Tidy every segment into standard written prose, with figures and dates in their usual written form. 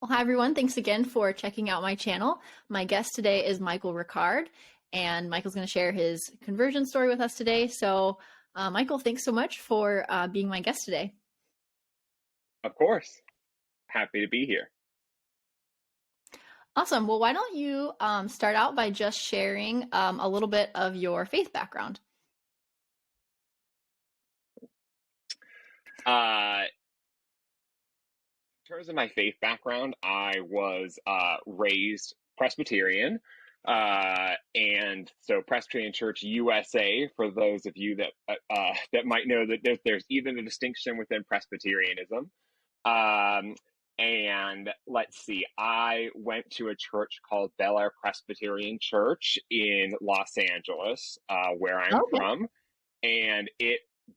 Well, hi everyone. Thanks again for checking out my channel. My guest today is Michael Riccard, and Michael's going to share his conversion story with us today. So, Michael, thanks so much for being my guest today. Of course. Happy to be here. Awesome. Well, why don't you start out by just sharing a little bit of your faith background? In terms of my faith background, I was raised Presbyterian. And so Presbyterian Church USA, for those of you that might know that there's even a distinction within Presbyterianism. And let's see, I went to a church called Bel Air Presbyterian Church in Los Angeles, where I'm Okay. from. And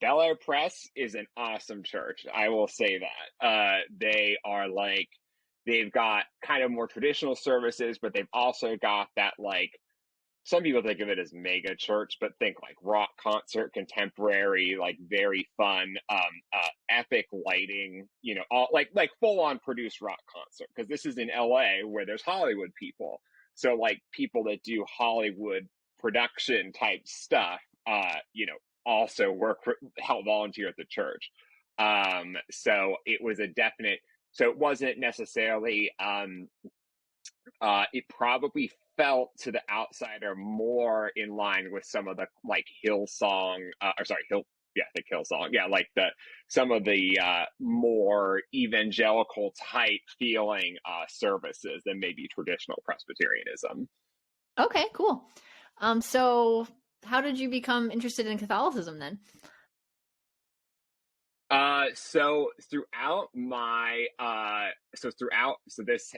Bel Air Press is an awesome church. I will say that. They've got kind of more traditional services, but they've also got that, like, some people think of it as mega church, but think like rock concert, contemporary, like very fun, epic lighting, all like full on produced rock concert. Because this is in LA where there's Hollywood people. So like people that do Hollywood production type stuff, also help volunteer at the church. So it was so it wasn't necessarily, it probably felt to the outsider more in line with some of the like Hillsong, I think Hillsong, yeah, like some of the more evangelical type feeling services than maybe traditional Presbyterianism. Okay, cool. So how did you become interested in Catholicism then? So this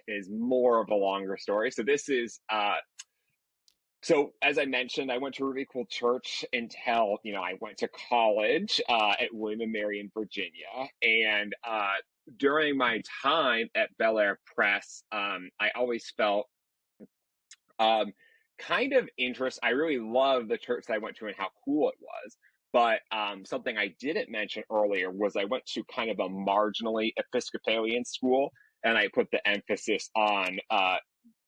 is more of a longer story. So this is, so as I mentioned, I went to a really cool church until, I went to college, at William and Mary in Virginia. And, during my time at Bel Air Press, I always felt, kind of interest. I really loved the church that I went to and how cool it was. But something I didn't mention earlier was I went to kind of a marginally Episcopalian school, and I put the emphasis on,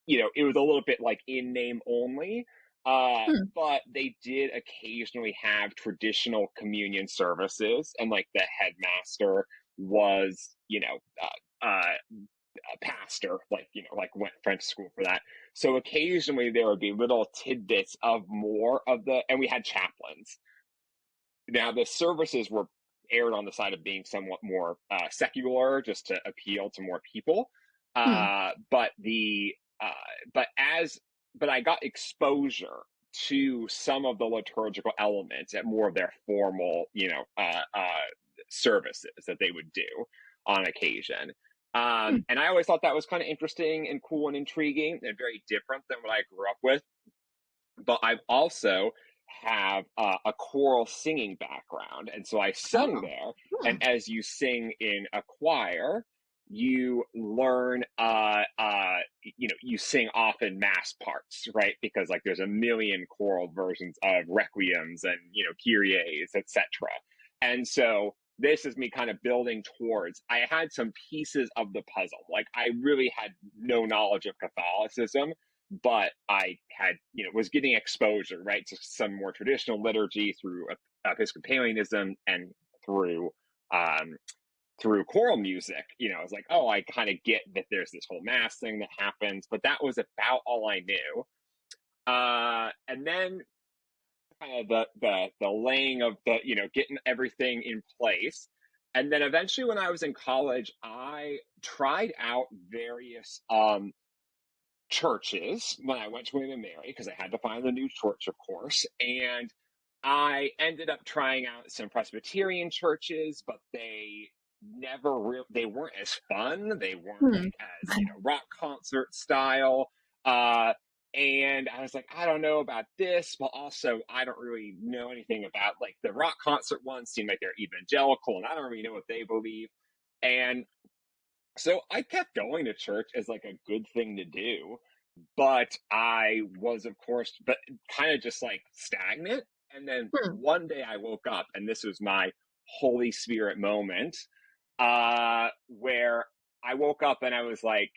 it was a little bit like in name only, but they did occasionally have traditional communion services, and like the headmaster was, a pastor, went to school for that. So occasionally there would be little tidbits of more of and we had chaplains. Now, the services were aired on the side of being somewhat more secular, just to appeal to more people. But I got exposure to some of the liturgical elements at more of their formal, services that they would do on occasion. And I always thought that was kind of interesting and cool and intriguing and very different than what I grew up with. But I've also have a choral singing background, and so I sung there. And as you sing in a choir, you learn, you sing often mass parts, right? Because like there's a million choral versions of requiems and kyries, etc. And so this is me kind of building towards. I had some pieces of the puzzle. Like I really had no knowledge of Catholicism, but I had, was getting exposure, right, to some more traditional liturgy through Episcopalianism and through choral music. I was like, oh, I kind of get that there's this whole mass thing that happens, but that was about all I knew. And then kind of the laying of the, getting everything in place. And then eventually when I was in college, I tried out various churches when I went to William and Mary, because I had to find a new church, of course. And I ended up trying out some Presbyterian churches, but they weren't as fun. They weren't like as, rock concert style. And I was like, I don't know about this, but also I don't really know anything about, like, the rock concert ones seem like they're evangelical, and I don't really know what they believe. And so I kept going to church as like a good thing to do, but I was, of course, but kind of just like stagnant. And then one day I woke up, and this was my Holy Spirit moment, where I woke up and I was like,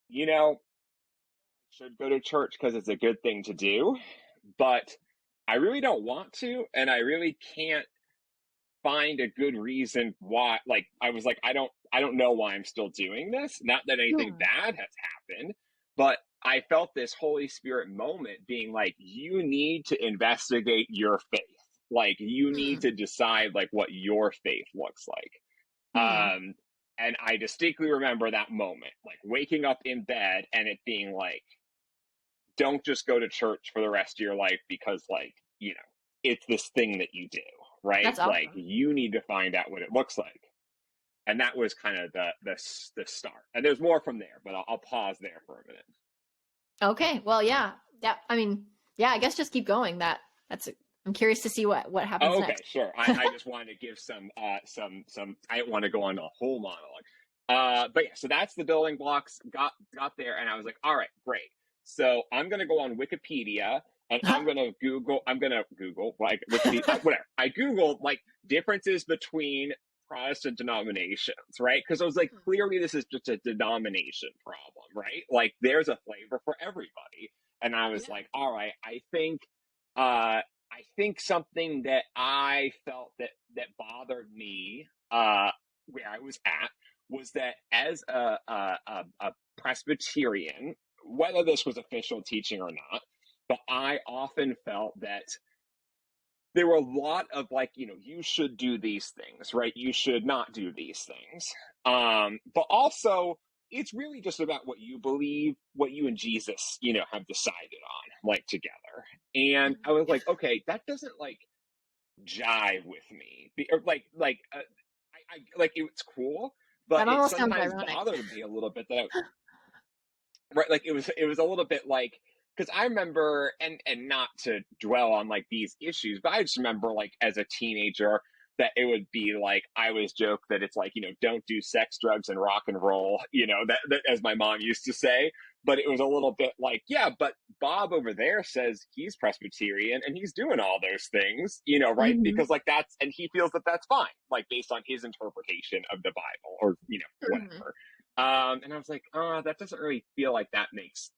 you know, I should go to church because it's a good thing to do, but I really don't want to, and I really can't find a good reason why. Like, I was like, I don't know why I'm still doing this. Not that anything Hmm. bad has happened, but I felt this Holy Spirit moment being like, you need to investigate your faith. Like, you need Hmm. to decide like what your faith looks like. Hmm. And I distinctly remember that moment, like waking up in bed and it being like, don't just go to church for the rest of your life because, like, it's this thing that you do, right? That's Like, awesome. you need to find out what it looks like. And that was kind of the start. And there's more from there, but I'll pause there for a minute. Okay. Well, yeah. Yeah. I mean, yeah, I guess just keep going. I'm curious to see what happens Oh, okay, next. sure. I just wanted to give some. I didn't want to go on a whole monologue. But yeah, so that's the building blocks. Got there, and I was like, all right, great. So I'm gonna go on Wikipedia, and I'm gonna Google. Like Wikipedia, whatever. I Googled like differences between Protestant denominations, right? Because I was like, clearly this is just a denomination problem, right? Like there's a flavor for everybody, and I was Yeah. like, all right, uh, I think something that I felt that bothered me, where I was at, was that as a Presbyterian, whether this was official teaching or not, but I often felt that there were a lot of like, you should do these things, right? You should not do these things. But also, it's really just about what you believe, what you and Jesus, have decided on, like together. And I was like, okay, that doesn't like jive with me. Or I like it's cool, but That it almost sounds sometimes ironic. bothered me a little bit that right, like it was a little bit like, because I remember, and not to dwell on like these issues, but I just remember like as a teenager that it would be like I always joke that it's like, don't do sex, drugs, and rock and roll, that as my mom used to say. But it was a little bit like, yeah, but Bob over there says he's Presbyterian and he's doing all those things, right? Hmm. Because like that's, and he feels that that's fine, like based on his interpretation of the Bible, or Hmm. whatever. And I was like, oh, that doesn't really feel like that makes,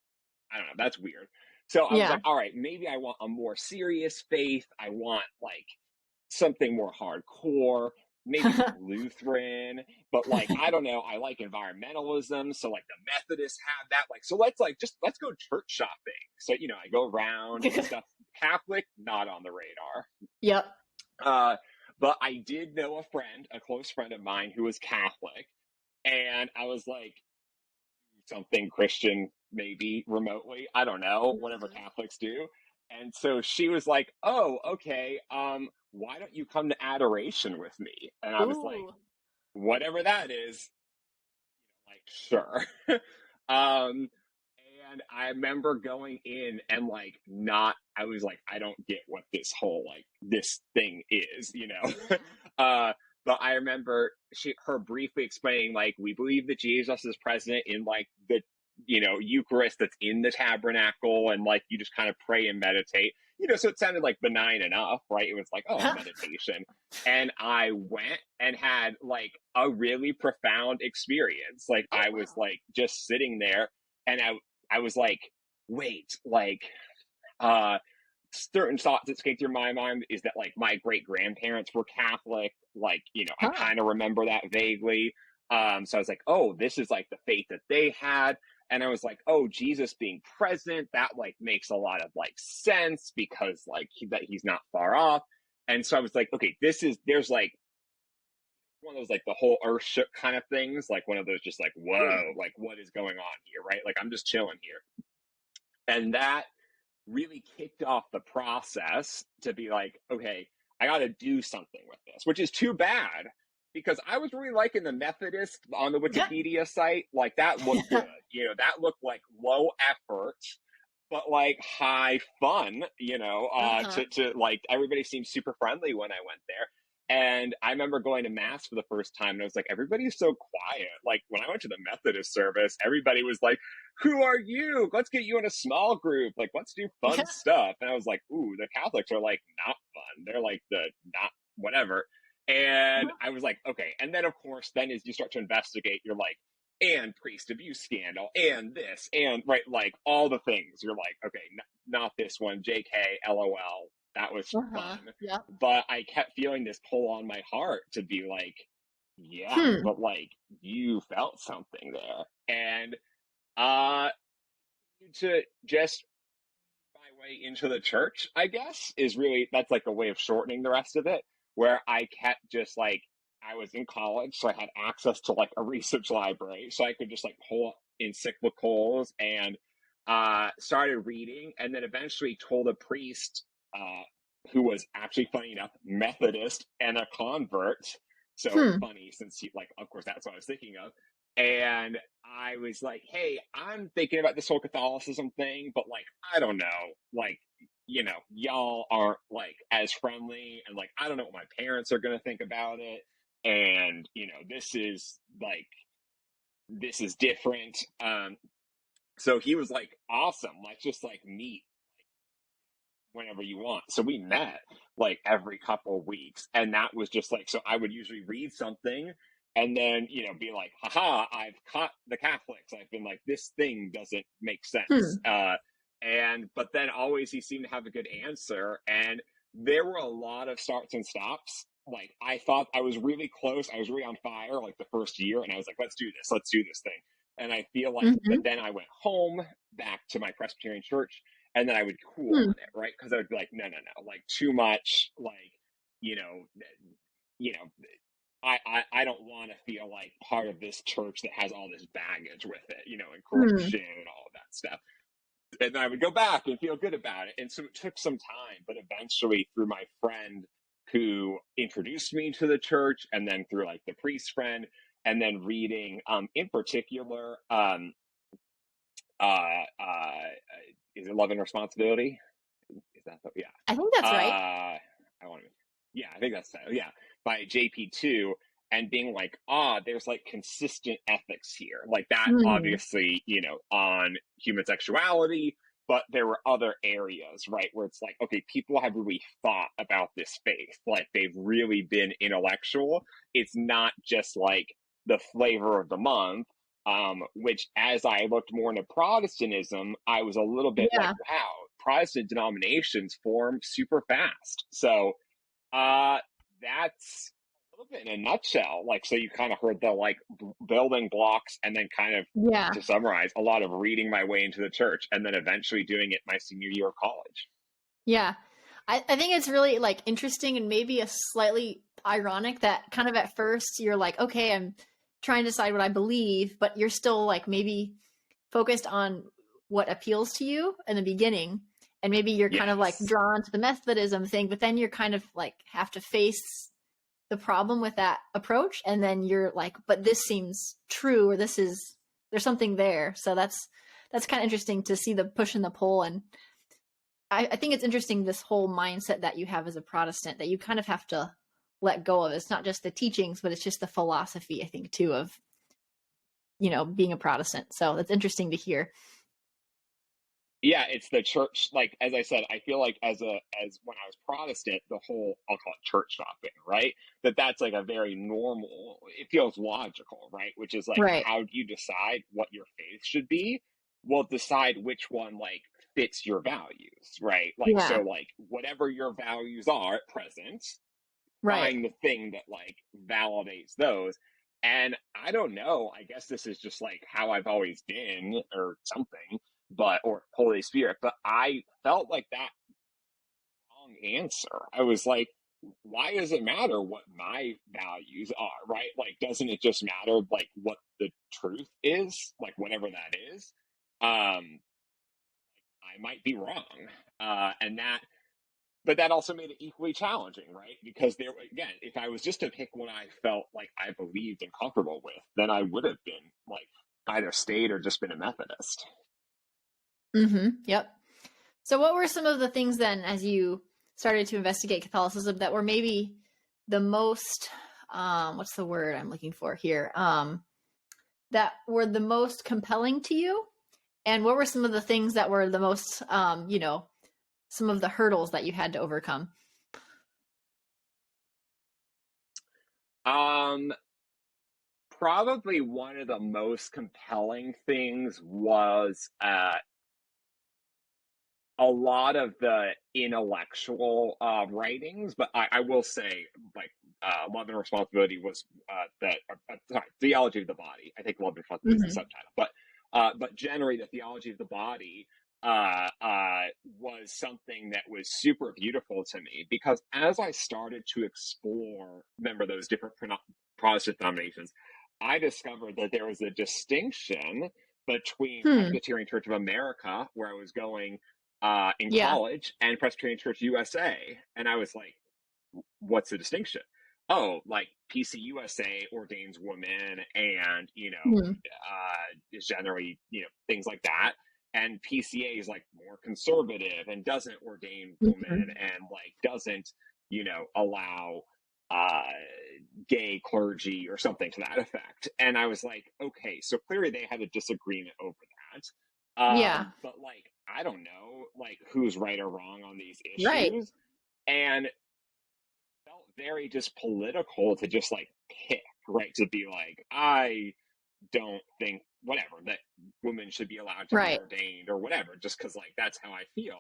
I don't know, that's weird. So I was Yeah. like, all right, maybe I want a more serious faith. I want like something more hardcore, maybe like Lutheran, but like, I don't know, I like environmentalism. So like the Methodists have that. Like, so let's go church shopping. So, I go around and stuff. Catholic, not on the radar. Yep. Uh, but I did know a close friend of mine who was Catholic. And I was like, something Christian, maybe remotely. I don't know, whatever Mhm. Catholics do. And so she was like, "Oh, okay. Why don't you come to adoration with me?" And I was like, Ooh. "Whatever that is, like, sure." um, and I remember going in and like not. I was like, I don't get what this whole like this thing is. Yeah. uh, but I remember her briefly explaining like we believe that Jesus is present in like the Eucharist that's in the tabernacle, and like you just kind of pray and meditate. So it sounded like benign enough, right? It was like, oh, meditation. And I went and had like a really profound experience. Like Oh I was wow. like just sitting there, and I was like, wait, like uh certain thoughts that skate through my mind is that like my great grandparents were Catholic. Like, I Huh. kind of remember that vaguely. So I was like, oh, this is like the faith that they had. And I was like, oh, Jesus being present, that like makes a lot of like sense because like that he's not far off. And so I was like, okay, there's like one of those like the whole earth shook kind of things, like one of those just like, whoa, Hmm. like what is going on here, right? Like I'm just chilling here. And that really kicked off the process to be like, okay, I got to do something with this, which is too bad because I was really liking the Methodist on the Wikipedia site. Like that looked good. That looked like low effort, but like high fun, Uh-huh. to like everybody seemed super friendly when I went there. And I remember going to mass for the first time and I was like, everybody's so quiet. Like when I went to the Methodist service, everybody was like, who are you? Let's get you in a small group. Like, let's do fun stuff. And I was like, ooh, the Catholics are like not fun. They're like the not whatever. And I was like, okay. And then of course, then as you start to investigate, you're like, and priest abuse scandal and this and right, like all the things. You're like, okay, not this one, JK, LOL. That was fun. Yep. But I kept feeling this pull on my heart to be like, yeah, but like you felt something there. And to just my way into the church, I guess, is really, that's like a way of shortening the rest of it, where I kept just like, I was in college, so I had access to like a research library, so I could just like pull up encyclicals and started reading, and then eventually told a priest who was actually, funny enough, Methodist and a convert. So funny, since he, like, of course, that's what I was thinking of. And I was like, hey, I'm thinking about this whole Catholicism thing, but like, I don't know, like, you know, y'all aren't like as friendly, and like, I don't know what my parents are going to think about it. And, you know, this is different. So he was like, awesome, let's just like meet whenever you want. So we met like every couple of weeks, and that was just like, so I would usually read something and then, you know, be like, haha, I've caught the Catholics. I've been like, this thing doesn't make sense. But then always he seemed to have a good answer. And there were a lot of starts and stops. Like, I thought I was really close. I was really on fire like the first year, and I was like, let's do this thing. And I feel like that then I went home back to my Presbyterian church, and then I would cool on it, right? Because I would be like, no, like too much, like, you know, I don't want to feel like part of this church that has all this baggage with it, you know, and corruption and all of that stuff. And then I would go back and feel good about it. And so it took some time, but eventually through my friend who introduced me to the church, and then through like the priest friend, and then reading, in particular, is it Love and Responsibility? Is that yeah? I think that's right. I think that's by JP2, and being like, there's like consistent ethics here, like that. Obviously, you know, on human sexuality, but there were other areas, right, where it's like, okay, people have really thought about this faith, like they've really been intellectual. It's not just like the flavor of the month. Which, as I looked more into Protestantism, I was a little bit like, wow, Protestant denominations form super fast. So that's a little bit in a nutshell. Like, so you kind of heard the like building blocks, and then kind of, to summarize, a lot of reading my way into the church, and then eventually doing it my senior year of college. Yeah. I think it's really like interesting, and maybe a slightly ironic that kind of at first you're like, okay, I'm trying to decide what I believe, but you're still like maybe focused on what appeals to you in the beginning. And maybe you're kind of like drawn to the Methodism thing, but then you're kind of like have to face the problem with that approach. And then you're like, but this seems true, or there's something there. So that's kind of interesting to see the push and the pull. And I think it's interesting, this whole mindset that you have as a Protestant, that you kind of have to let go of. It's not just the teachings, but it's just the philosophy, I think, too, of, you know, being a Protestant. So that's interesting to hear. Yeah, it's the church. Like, as I said, I feel like as when I was Protestant, the whole, I'll call it church shopping, right? That's like a very normal, it feels logical, right? Which is like, how do you decide what your faith should be? Well, decide which one like fits your values, right? Like, so like whatever your values are at present, find the thing that like validates those. And I don't know, I guess this is just like how I've always been or something, or Holy Spirit, but I felt like that wrong answer. I was like, why does it matter what my values are, right? Like, doesn't it just matter like what the truth is, like whatever that is? I might be wrong. But that also made it equally challenging, right? Because there, again, if I was just to pick one I felt like I believed and comfortable with, then I would have been like either stayed or just been a Methodist. Yep. So what were some of the things then, as you started to investigate Catholicism, that were maybe the most, what's the word I'm looking for here? That were the most compelling to you? And what were some of the things that were the most, you know, some of the hurdles that you had to overcome? probably one of the most compelling things was a lot of the intellectual writings, but I will say, like, Love and Responsibility was sorry, Theology of the Body. I think Love and Responsibility is the Hmm. subtitle, but generally the Theology of the Body was something that was super beautiful to me, because as I started to explore, remember those different Protestant denominations, I discovered that there was a distinction between Hmm. Presbyterian Church of America, where I was going in Yeah. college, and Presbyterian Church USA. And I was like, what's the distinction? Oh, like PCUSA ordains women and, Hmm. is generally, things like that. And PCA is like more conservative and doesn't ordain women Hmm. and like doesn't, allow uh, gay clergy or something to that effect. And I was like, okay, so clearly they had a disagreement over that. Yeah. But like, I don't know, like who's right or wrong on these Right. issues. And felt very just political to just like pick, right? To be like, I don't think whatever that women should be allowed to be Right. ordained or whatever, just because like that's how I feel.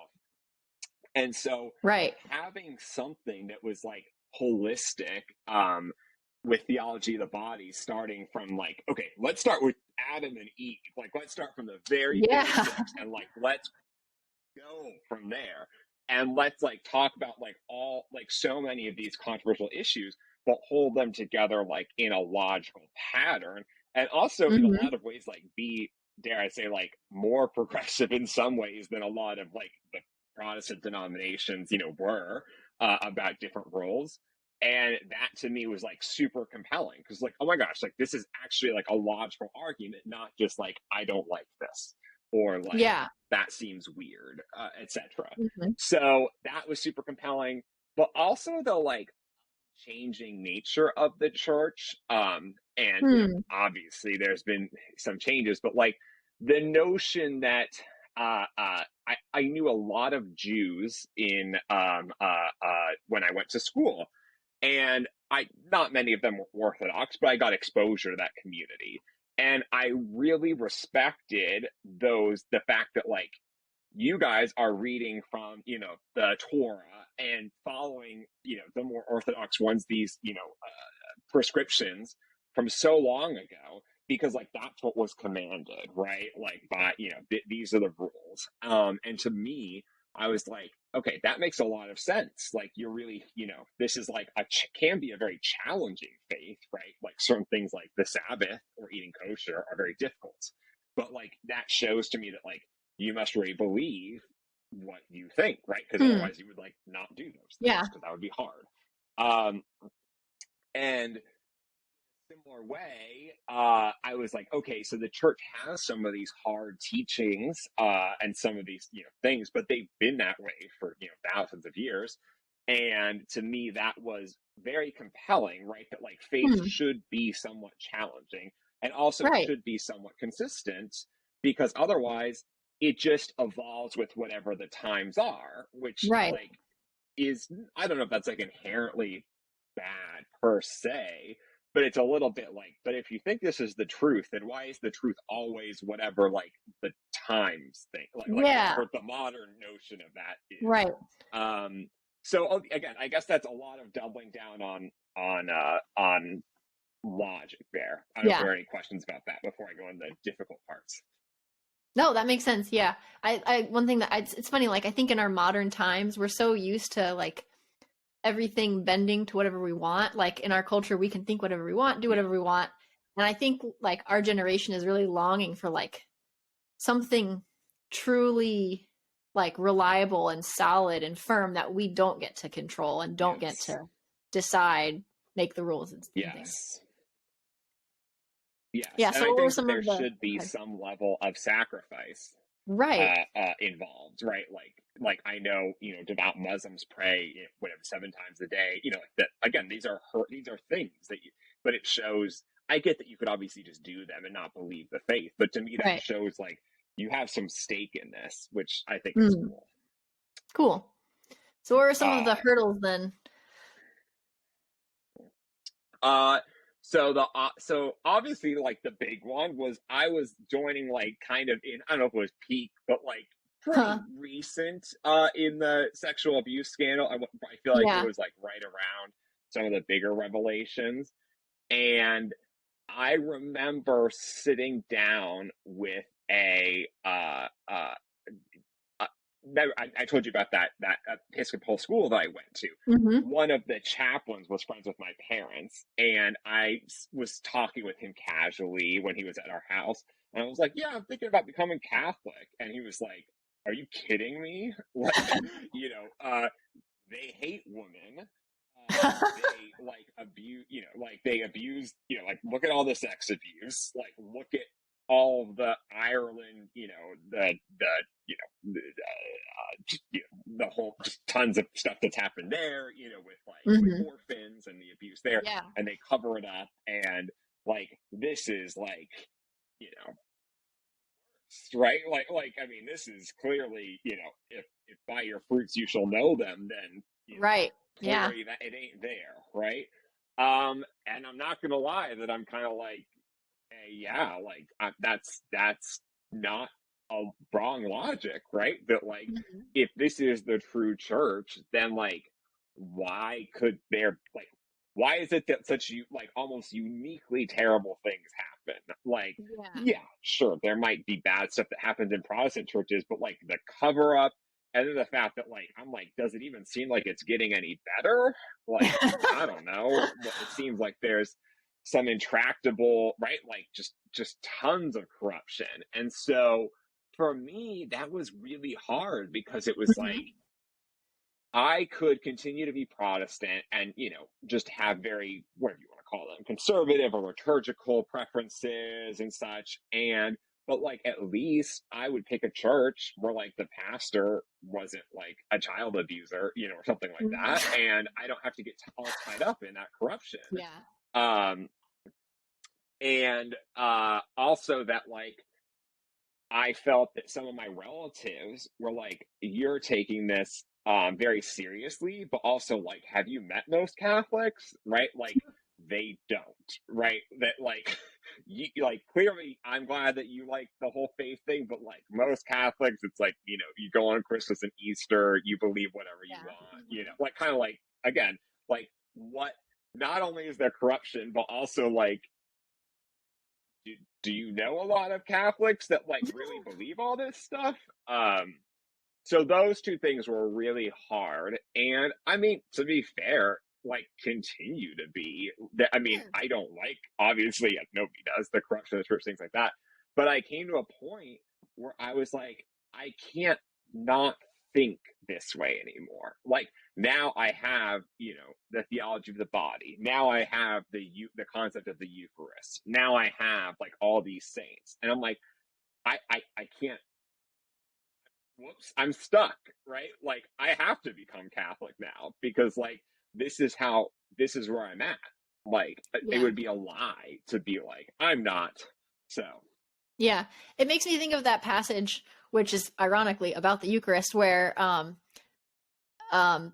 And so Right. having something that was like holistic, with theology of the body, starting from like, okay, let's start with Adam and Eve. Like, let's start from the very Yeah. basics and like, let's go from there. And let's like talk about like all like so many of these controversial issues, but hold them together like in a logical pattern. And also in a Hmm. lot of ways, like be, dare I say, like more progressive in some ways than a lot of like the Protestant denominations, were about different roles. And that to me was like super compelling, because like, oh my gosh, like this is actually like a logical argument, not just like I don't like this, or like Yeah. that seems weird, etc. Hmm. So that was super compelling, but also the like changing nature of the church. And Hmm. obviously there's been some changes, but like the notion that I knew a lot of Jews in when I went to school, and I not many of them were Orthodox, but I got exposure to that community, and I really respected the fact that like you guys are reading from the Torah and following the more orthodox ones, these prescriptions from so long ago, because like that's what was commanded, right? Like by these are the rules. And to me, I was like, okay, that makes a lot of sense. Like you're really this is like can be a very challenging faith, right? Like certain things like the Sabbath or eating kosher are very difficult, but like that shows to me that like you must really believe what you think, right? Because Hmm. otherwise you would like not do those Yeah. things, because that would be hard. And similar way, I was like, okay, so the church has some of these hard teachings and some of these things, but they've been that way for thousands of years. And to me, that was very compelling, right? That like faith Hmm. should be somewhat challenging, and also it Right. should be somewhat consistent, because otherwise it just evolves with whatever the times are, which Right. like is, I don't know if that's like inherently bad per se, but it's a little bit like, but if you think this is the truth, then why is the truth always whatever like the times thing, like Yeah. whatever the modern notion of that is. Right. Um, so again, I guess that's a lot of doubling down on logic there. I don't know if Yeah. there are any questions about that before I go into the difficult parts. No, that makes sense. Yeah. One thing that it's funny, like, I think in our modern times, we're so used to like everything bending to whatever we want. Like in our culture, we can think whatever we want, do Yeah. whatever we want. And I think like our generation is really longing for like something truly like reliable and solid and firm that we don't get to control and don't get Yes. to decide, make the rules and things. Yes. Yes. Yeah. And So I what were think that some there of the, should be okay. some level of sacrifice Right. involved, right? Like I know devout Muslims pray whatever 7 times a day. Like that again. These are things that but it shows. I get that you could obviously just do them and not believe the faith, but to me that Right. shows like you have some stake in this, which I think is Mm, cool. cool. So what are some of the Uh, hurdles then? So obviously, like, the big one was I was joining, like, kind of in, I don't know if it was peak, but like pretty Huh. recent in the sexual abuse scandal. I feel like it Yeah. was like right around some of the bigger revelations. And I remember sitting down with I told you about that Episcopal school that I went to. Mm-hmm. One of the chaplains was friends with my parents, and I was talking with him casually when he was at our house. And I was like, "Yeah, I'm thinking about becoming Catholic." And he was like, "Are you kidding me? Like, they hate women. They like abuse, like they abuse, like look at all the sex abuse. Like look at all the Ireland, the whole just tons of stuff that's happened there, with Mm-hmm. orphans and the abuse there, Yeah. and they cover it up. And like this is like, you know, right? Like I mean, this is clearly, if by your fruits you shall know them, then Right. Yeah. clearly that it ain't there, right? And I'm not gonna lie that I'm kind of like, hey, yeah, like that's not a wrong logic, right? That like Mm-hmm. if this is the true church, then like why could there like why is it that such like almost uniquely terrible things happen? Like, Yeah. yeah, sure, there might be bad stuff that happens in Protestant churches, but like the cover up and then the fact that like I'm like, does it even seem like it's getting any better? Like, I don't know. But it seems like there's some intractable, right? Like just tons of corruption. And so for me, that was really hard because it was like Mm-hmm. I could continue to be Protestant and, just have very, whatever you want to call them, conservative or liturgical preferences and such. But like, at least I would pick a church where like the pastor wasn't like a child abuser, or something like that. Mm-hmm. And I don't have to get all tied up in that corruption. Yeah. Um, and also that like, I felt that some of my relatives were like, you're taking this very seriously, but also like, have you met most Catholics? Right? Like, they don't, right? That like, you like clearly, I'm glad that you like the whole faith thing, but like most Catholics, it's like, you go on Christmas and Easter, you believe whatever you Yeah. want, like kind of like, again, like what, not only is there corruption, but also like, do you know a lot of Catholics that like really believe all this stuff? So those two things were really hard. And I mean, to be fair, like continue to be that. I mean, Yeah. I don't like, obviously, nobody does, the corruption of the church, things like that. But I came to a point where I was like, I can't not think this way anymore. Like now I have, the theology of the body. Now I have the concept of the Eucharist. Now I have like all these saints. And I'm like, I can't, whoops, I'm stuck, right? Like I have to become Catholic now because like this is where I'm at. Like it Yeah. would be a lie to be like, I'm not. So Yeah. It makes me think of that passage, which is ironically about the Eucharist, where um a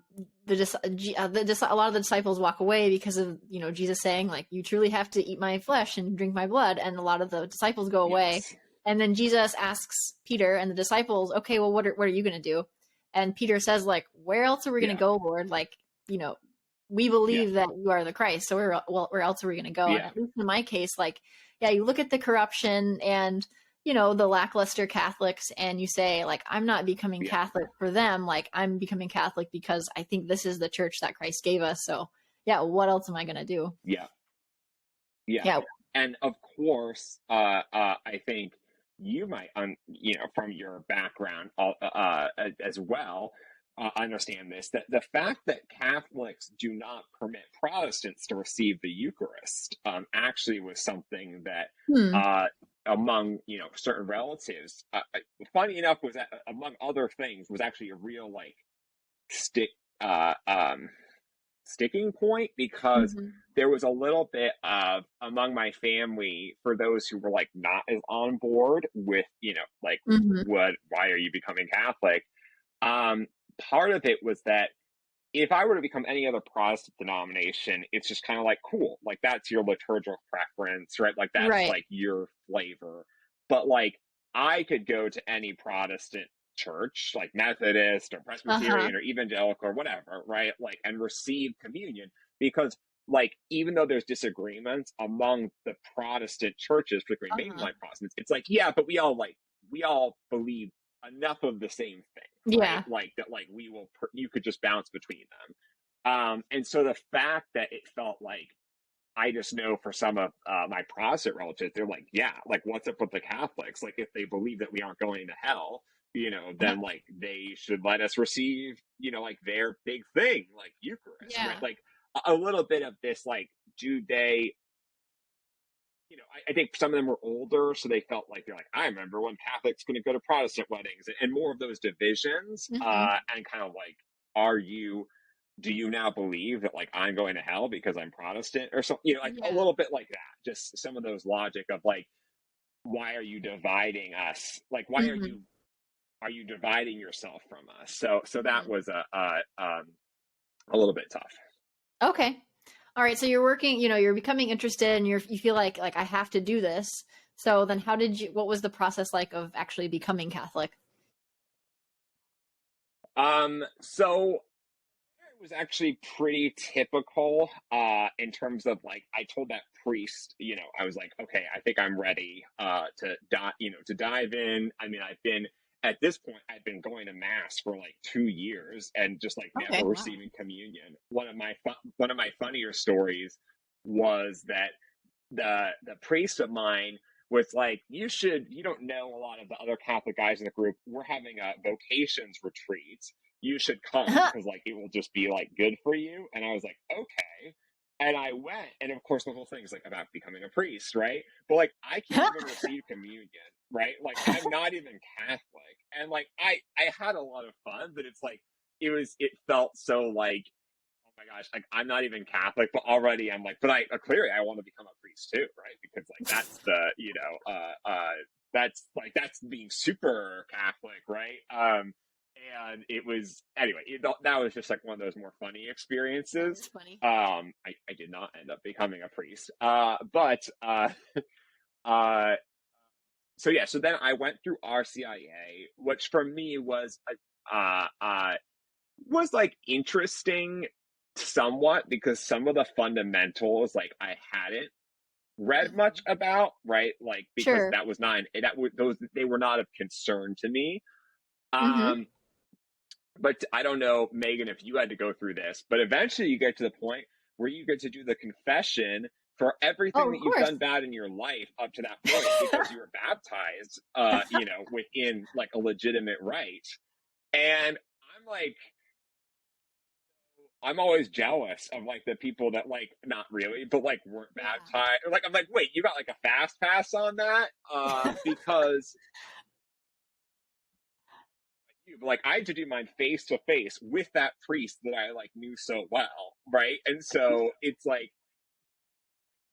lot of the disciples walk away because of Jesus saying like you truly have to eat my flesh and drink my blood, and a lot of the disciples go away, yes. and then Jesus asks Peter and the disciples, okay, well, what are you going to do? And Peter says like, where else are we going to Yeah. go, Lord? Like, we Yeah. believe that you are the Christ, so where else are we going to go? And Yeah. at least in my case, like, yeah, you look at the corruption and the lackluster Catholics, and you say like, I'm not becoming Yeah. Catholic for them, like I'm becoming Catholic because I think this is the church that Christ gave us. So yeah, what else am I going to do? Yeah. Yeah. Yeah. And of course, I think you might, from your background as well, understand this, that the fact that Catholics do not permit Protestants to receive the Eucharist actually was something that Hmm. among, certain relatives, funny enough, was that, among other things, was actually a real like stick, sticking point because Mm-hmm. there was a little bit of among my family for those who were like not as on board with like Mm-hmm. why are you becoming Catholic. Part of it was that if I were to become any other Protestant denomination, it's just kind of like, cool, like that's your liturgical preference, right? Like that's Right. like your flavor. But like I could go to any Protestant church, like Methodist or Uh-huh. Presbyterian or evangelical or whatever, right? Like, and receive communion because like even though there's disagreements among the Protestant churches, particularly Uh-huh. mainline Protestants, it's like, yeah, but we all believe enough of the same thing, right? Yeah. Like that, like you could just bounce between them. And so the fact that it felt like I just know for some of my Protestant relatives, they're like, yeah, like what's up with the Catholics? Like if they believe that we aren't going to hell, then like they should let us receive, like their big thing, like Eucharist, right? Yeah. Like a little bit of this, like, do they, I think some of them were older, so they felt like they're like, I remember when Catholics couldn't go to Protestant weddings, and more of those divisions, Hmm. and kind of like, do you now believe that like I'm going to hell because I'm Protestant or something? Like a Yeah. little bit like that. Just some of those logic of like, why are you dividing us? Like, why Hmm. are you dividing yourself from us? So that Hmm. was a little bit tough. Okay. All right. So you're working, you're becoming interested and you feel like I have to do this. So then what was the process like of actually becoming Catholic? So it was actually pretty typical in terms of like I told that priest, I was like, okay, I think I'm ready to dive in. I mean, I've been at this point I've been going to mass for like 2 years and just like Okay. never Wow. receiving communion. One of my funnier stories was that the priest of mine was like, you don't know a lot of the other Catholic guys in the group. We're having a vocations retreat. You should come because like it will just be like good for you. And I was like, okay. And I went, and of course the whole thing is like about becoming a priest, right? But like I can't even receive communion, right? Like I'm not even Catholic. And like I had a lot of fun, but it's like it felt so like, oh my gosh, like I'm not even Catholic, but already I'm like, but I clearly I want to become a priest too, right? Because like that's the that's being super Catholic, right? And it was anyway. That was just like one of those more funny That experiences. is funny. I did not end up becoming a priest, but uh, so yeah. So then I went through RCIA, which for me was like interesting somewhat because some of the fundamentals like I hadn't read much Hmm. about, right? Like because Sure. that was not that would those they were not of concern to me. Hmm. Um, but I don't know, Megan, if you had to go through this, but eventually you get to the point where you get to do the confession for everything Oh, of that you've course. done bad in your life up to that point because you were baptized, within like a legitimate right. And I'm like, I'm always jealous of like the people that like not really, but like weren't Yeah. baptized. Like I'm like, wait, you got like a fast pass on that? Because like I had to do mine face to face with that priest that I like knew so well, right? And so it's like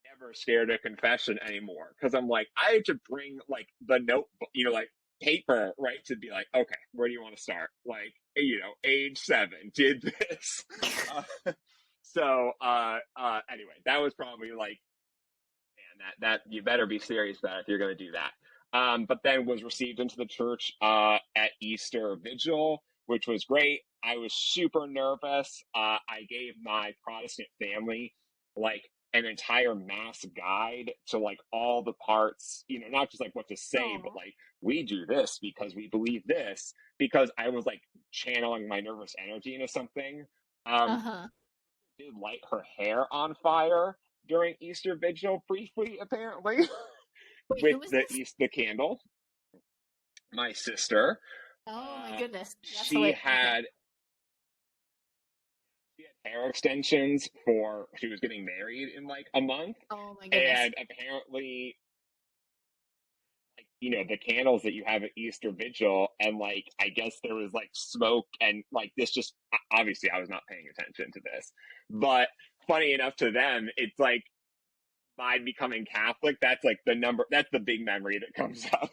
never scared of confession anymore because I'm like I had to bring like the notebook, like paper, right, to be like, okay, where do you want to start? Like, age 7, did this. Anyway, that was probably like, man, that you better be serious about it if you're going to do that. But then was received into the church at Easter Vigil, which was great. I was super nervous. I gave my Protestant family like an entire mass guide to like all the parts, not just like what to say, but Oh. like we do this because we believe this, because I was like channeling my nervous energy into something. Um, Uh-huh. did light her hair on fire during Easter Vigil briefly, apparently, Wait, with who was the this? the candle. My sister, Oh my uh, goodness. That's she hilarious. Okay. had she had hair extensions for she was getting married in like a month, Oh my goodness. and apparently like the candles that you have at Easter Vigil, and like I guess there was like smoke and like this just obviously I was not paying attention to this, but funny enough to them, it's like my becoming Catholic, that's the big memory that comes up.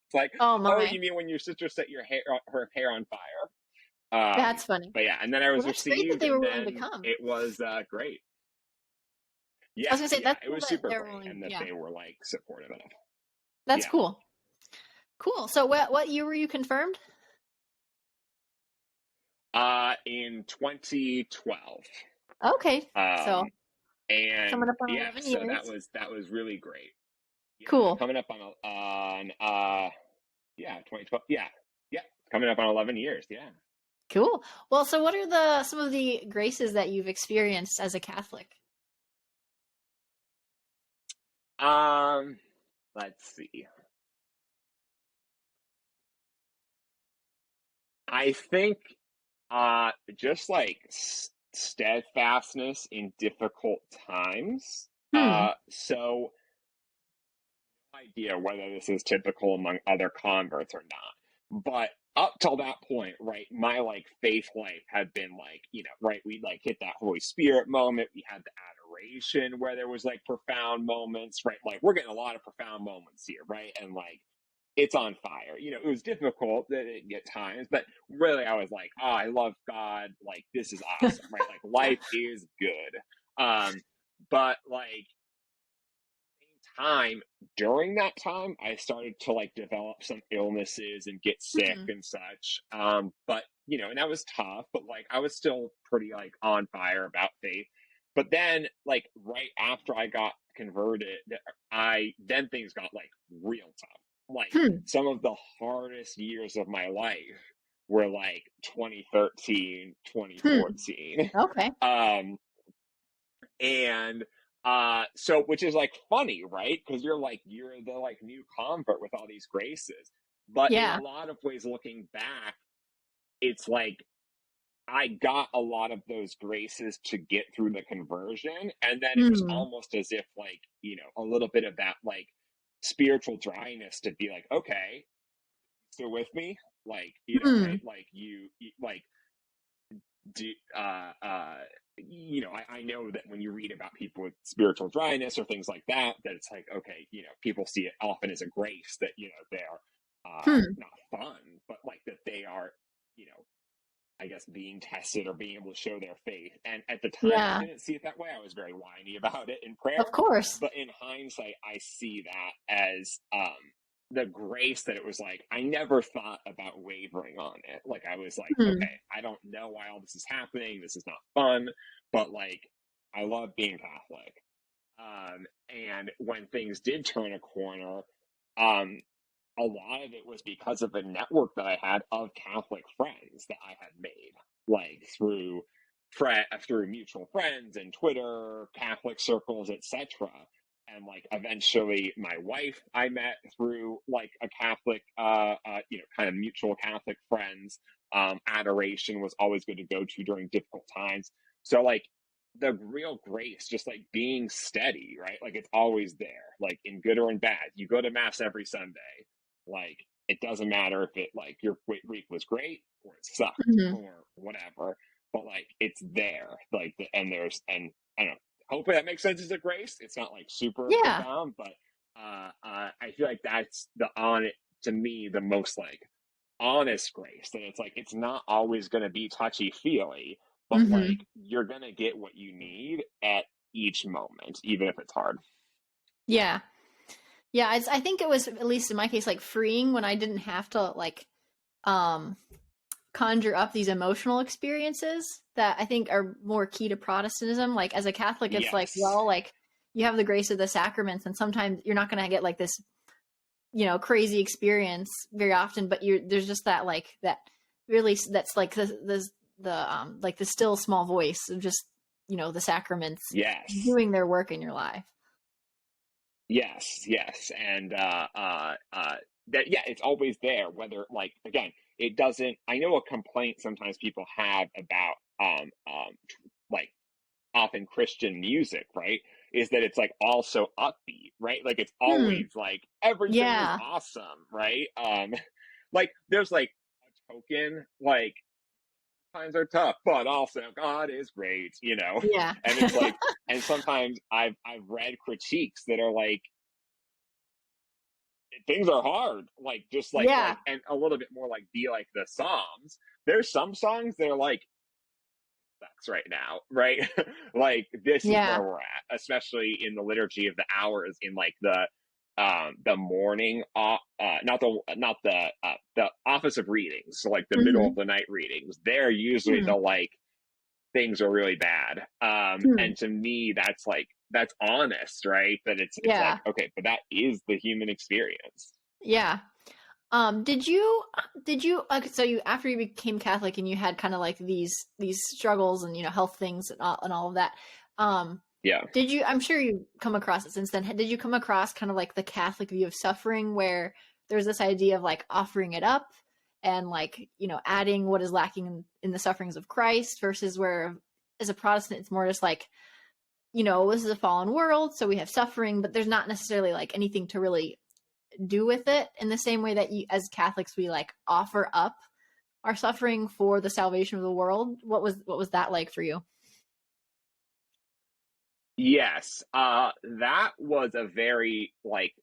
It's like, Oh oh, my. you mean when your sister set her hair on fire? That's funny. But yeah, and then I was Well, that's great that received, they were and willing to then come. it was great. I Yeah, was gonna say yeah, that's it cool was that super they're great, willing. and that Yeah, they were like supportive enough. that's Yeah. cool. Cool. So what year were you confirmed? In 2012. Okay, so Um, and coming up on yeah, 11 so years. that was really great. Yeah, Cool. coming up yeah, 2012. Yeah, yeah, coming up on 11 years. Yeah. Cool. Well, so what are the some of the graces that you've experienced as a Catholic? Um, let's see. I think just like steadfastness in difficult times. Hmm. So idea whether this is typical among other converts or not. But up till that point, right, my like faith life had been like, right, we like hit that Holy Spirit moment. We had the adoration where there was like profound moments, right? Like we're getting a lot of profound moments here, right? And like it's on fire. It was difficult at times, but really I was like, oh, I love God. Like this is awesome, right? Like life is good. But like time during that time I started to like develop some illnesses and get sick Hmm. and such, but and that was tough, but like I was still pretty like on fire about faith. But then like right after I got converted, I then things got like real tough. Like Hmm. some of the hardest years of my life were like 2013, Hmm. 2014. Okay. um and so which is like funny, right? Because you're the like new convert with all these graces. But in a Yeah. lot of ways, looking back, it's like I got a lot of those graces to get through the conversion. And then it was Hmm. almost as if like, a little bit of that like spiritual dryness to be like, okay, still with me? Like, right? Hmm. Like you like do I know that when you read about people with spiritual dryness or things like that, that it's like, okay, people see it often as a grace that, they're Hmm. not fun, but like that they are, you know, I guess being tested or being able to show their faith. And at the time, I Yeah. didn't see it that way. I was very whiny about it in Of prayer. course. But in hindsight, I see that as the grace that it was like, I never thought about wavering on it. Like, I was like, Hmm. okay, I don't know why all this is happening. This is not fun. But like, I love being Catholic. And when things did turn a corner, um, a lot of it was because of the network that I had of Catholic friends that I had made, like through mutual friends and Twitter, Catholic circles, etc. And like eventually, my wife I met through like a Catholic, kind of mutual Catholic friends. Adoration was always good to go to during difficult times. So like the real grace, just like being steady, right? Like it's always there, like in good or in bad. You go to mass every Sunday, like it doesn't matter if it like your week was great or it sucked Hmm. or whatever, but like it's there. Like and I don't know. Hopefully that makes sense as a grace. It's not like super Yeah. profound, but I feel like that's to me the most like honest grace. That it's like it's not always going to be touchy feely, but like Hmm. you're going to get what you need at each moment, even if it's hard. Yeah. Yeah. I think it was, at least in my case, like freeing when I didn't have to like um conjure up these emotional experiences that I think are more key to Protestantism. Like as a Catholic, it's like, Yes. well, like you have the grace of the sacraments, and sometimes you're not going to get like this, crazy experience very often, but there's just that like that really that's like the like the still small voice of just the sacraments Yes. doing their work in your life. Yes, yes, and that yeah, it's always there. Whether like again, it doesn't. I know a complaint sometimes people have about like often Christian music, right? Is that it's like also upbeat, right? Like it's Hmm. always like everything is Yeah. awesome, right? Like there's like a token like times are tough, but also God is great, Yeah. and it's like, and sometimes I've read critiques that are like things are hard, like just like Yeah. like and a little bit more like be like the Psalms. There's some songs that are like that's right now, right? Like this is Yeah. where we're at, especially in the liturgy of the hours in like the morning the office of readings, so like the middle of Hmm. the night readings. They're usually Hmm. the like things are really bad. Hmm. And to me that's like that's honest, right? That it's like Yeah. okay, but that is the human experience. Yeah. Did you so you after you became Catholic and you had kind of like these struggles and health things and all of that, um Yeah. did you, I'm sure you come across it since then, did you come across kind of like the Catholic view of suffering where there's this idea of like offering it up and like adding what is lacking in the sufferings of Christ versus where as a Protestant it's more just like this is a fallen world, so we have suffering, but there's not necessarily like anything to really do with it in the same way that as Catholics we like offer up our suffering for the salvation of the world. What was that like for you? Yes. That was a very like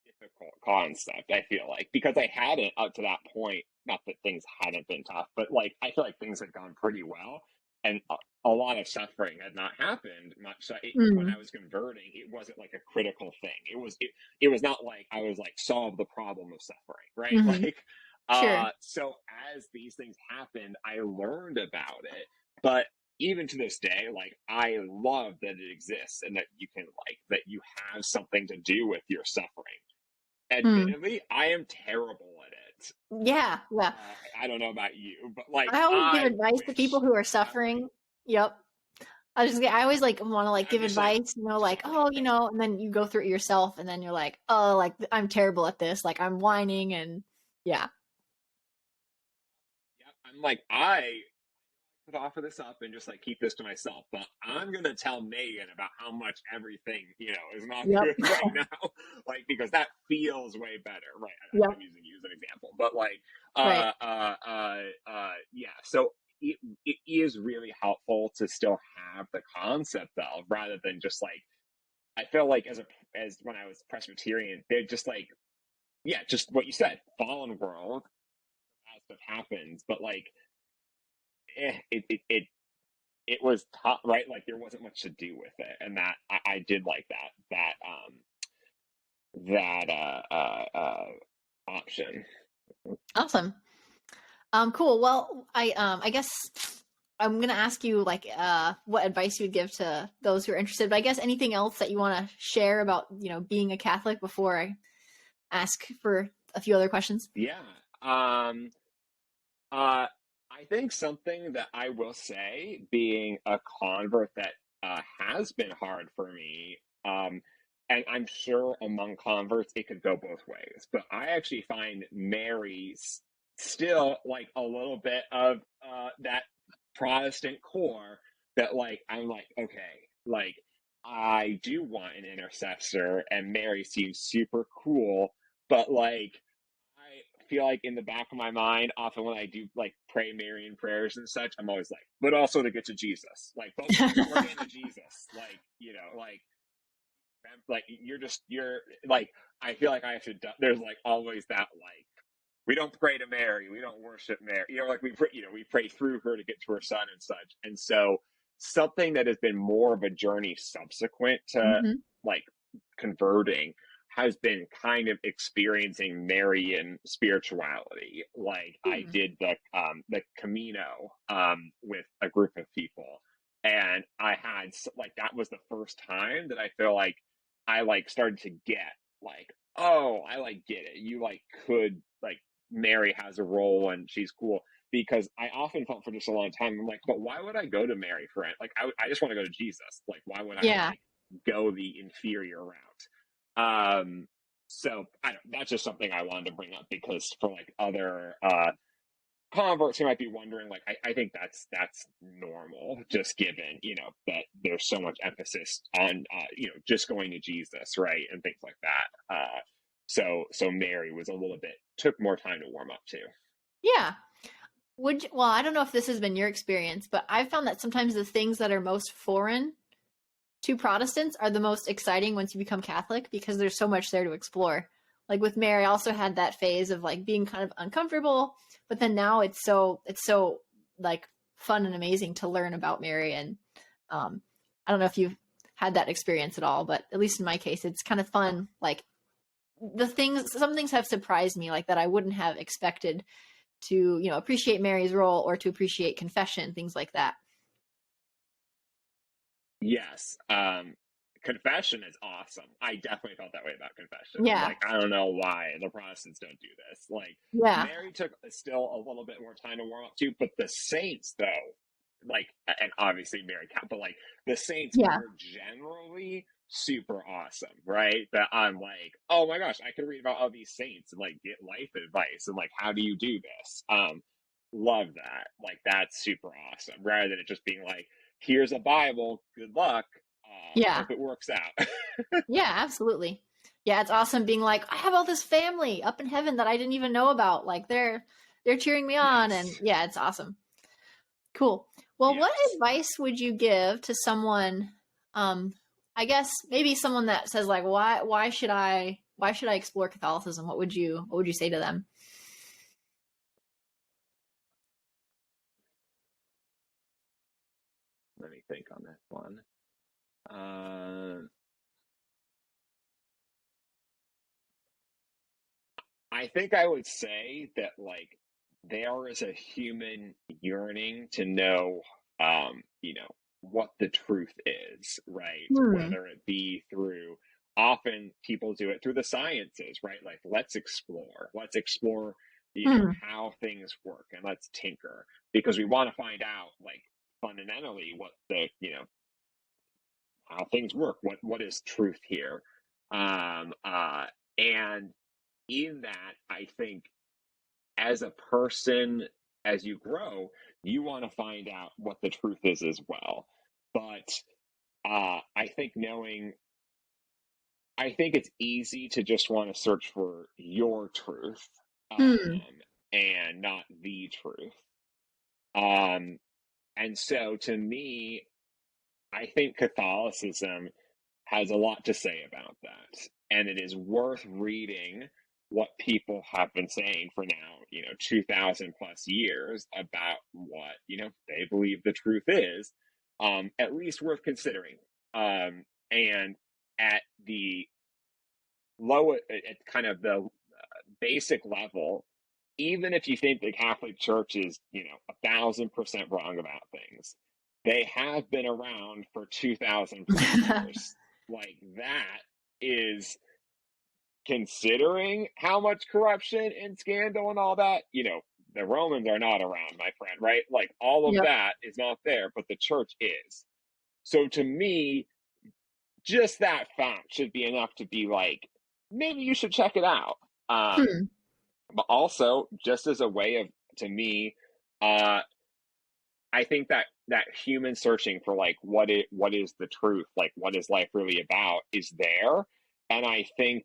difficult concept, I feel like, because I hadn't up to that point, not that things hadn't been tough, but like I feel like things had gone pretty well. And a lot of suffering had not happened much. So when I Mm, was converting, it wasn't like a critical thing. It was not like I was like solve the problem of suffering, right? mm-hmm. Like, Sure. so as these things happened, I learned about it. But even to this day, like I love that it exists and that you can like that you have something to do with your suffering. Mm. Admittedly, I am terrible at it. Yeah, yeah. I don't know about you, but like I always give I advice to people wish who are that like suffering. Yep. I always like want to like I'm give just like advice, like, totally oh, okay. and then you go through it yourself and then you're like, oh, like I'm terrible at this. Like I'm whining and yeah. Yep, I'm like I could offer this up and just like keep this to myself, but I'm gonna tell Megan about how much everything is not Yep. good right now, like because that feels way better, right? I'm Yep. using you as an example, but like Right. yeah. So it is really helpful to still have the concept of rather than just like I feel like as when I was Presbyterian, they're just like yeah, just what you said, fallen world, bad stuff happens, but like it was tough, right? Like there wasn't much to do with it, and that I did like that option. Awesome. Cool. Well, I guess I'm gonna ask you like what advice you would give to those who are interested. But I guess anything else that you want to share about being a Catholic before I ask for a few other questions. Yeah. Um. I think something that I will say, being a convert, that has been hard for me. And I'm sure among converts it could go both ways, but I actually find Mary's still like a little bit of that Protestant core that like I'm like okay, like I do want an intercessor, and Mary seems super cool, but like I feel like in the back of my mind, often when I do like pray Marian prayers and such, I'm always like, but also to get to Jesus, like, but we're getting to Jesus, like, like you're like, I feel like I have to. There's like always that like, we don't pray to Mary, we don't worship Mary, like we pray, we pray through her to get to her son and such, and so something that has been more of a journey subsequent to Hmm. like converting has been kind of experiencing Marian spirituality. Like I did the Camino with a group of people, and I had like that was the first time that I feel like I like started to get like oh I like get it. You like could like Mary has a role and she's cool because I often felt for just a long time I'm like but why would I go to Mary for it? Like I just want to go to Jesus. Like why would I Yeah. like go the inferior route? So I don't, that's just something I wanted to bring up because for like other converts who might be wondering, like I think that's normal, just given that there's so much emphasis on just going to Jesus, right, and things like that. So Mary was a little bit took more time to warm up too. Yeah. Well, I don't know if this has been your experience, but I've found that sometimes the things that are most foreign to Protestants are the most exciting once you become Catholic because there's so much there to explore. like with Mary, I also had that phase of like being kind of uncomfortable, but then now it's so like fun and amazing to learn about Mary. And I don't know if you've had that experience at all, but at least in my case, it's kind of fun. Like some things have surprised me, like that I wouldn't have expected to, appreciate Mary's role or to appreciate confession, things like that. Yes. Confession is awesome. I definitely felt that way about confession. Yeah. Like, I don't know why the Protestants don't do this. Like, Yeah. Mary took still a little bit more time to warm up to, but the saints, though, like, and obviously Mary, but like the saints Yeah. are generally super awesome, right? That I'm like, oh my gosh, I could read about all these saints and like get life advice and like, how do you do this? Love that. Like, that's super awesome. Rather than it just being like, here's a Bible, good luck. Yeah. Hope it works out. Yeah, absolutely. Yeah, it's awesome being like, I have all this family up in heaven that I didn't even know about. Like they're cheering me on. And Yes. yeah, it's awesome. Cool. Well, what Yes. advice would you give to someone, I guess maybe someone that says like, why should I explore Catholicism? What would you say to them? Let me think on this one. Uh, I think I would say that like there is a human yearning to know, what the truth is, right? Hmm. Whether it be through, often people do it through the sciences, right? Like, let's explore, Hmm. how things work, and let's tinker because we want to find out, like, fundamentally what the, how things work. What is truth here? Um, uh, and in that, I think as a person, as you grow, you want to find out what the truth is as well. But I think it's easy to just want to search for your truth, Hmm. and not the truth. Um, and so to me, I think Catholicism has a lot to say about that. And it is worth reading what people have been saying for now, 2000 plus years about what, they believe the truth is, at least worth considering. And at the at kind of the basic level, even if you think the Catholic Church is, 1,000% wrong about things, they have been around for 2,000 plus years. Like, that is, considering how much corruption and scandal and all that, the Romans are not around, my friend, right? Like, all of Yep. that is not there, but the church is. So to me, just that fact should be enough to be like, maybe you should check it out. Hmm. But also, just as a way of, to me, uh, I think that human searching for like what is the truth, like what is life really about, is there, and I think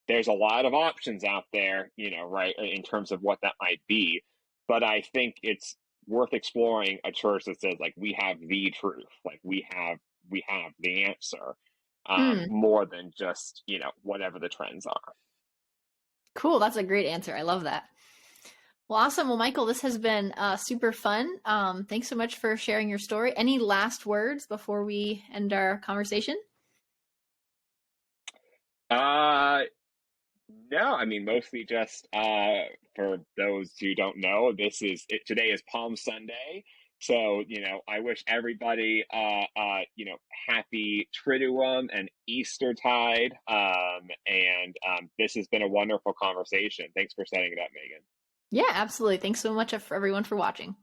there's a lot of options out there, right, in terms of what that might be, but I think it's worth exploring a church that says like we have the truth, like we have the answer, Hmm. more than just whatever the trends are. Cool. That's a great answer. I love that. Well, awesome. Well, Michael, this has been super fun. Thanks so much for sharing your story. Any last words before we end our conversation? Uh, No, I mean, mostly just for those who don't know, today is Palm Sunday. So, I wish everybody happy Triduum and Eastertide. And this has been a wonderful conversation. Thanks for setting it up, Megan. Yeah, absolutely. Thanks so much for everyone for watching.